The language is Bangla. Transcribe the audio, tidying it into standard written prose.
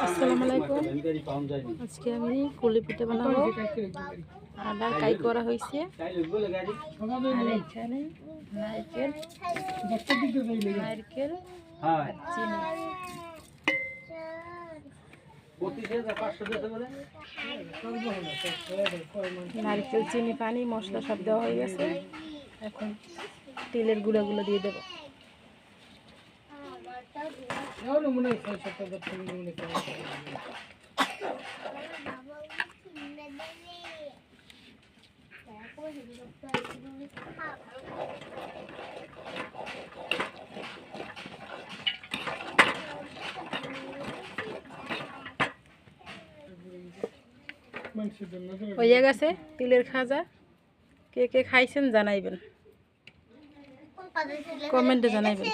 আসসালামু আলাইকুম। আজকে আমি কুলি পিঠা বানাবো। আদা কাই করা হয়েছে আর এখানে নারকেল আর চিনি। নারকেল চিনি পানি মশলা সব দেওয়া হয়ে গেছে। এখন তেলের গুঁড়াগুলো দিয়ে দেবো। হয়ে গেছে তিলের খাজা। কে কে খাইছেন জানাইবেন, কমেন্টে জানাইবেন।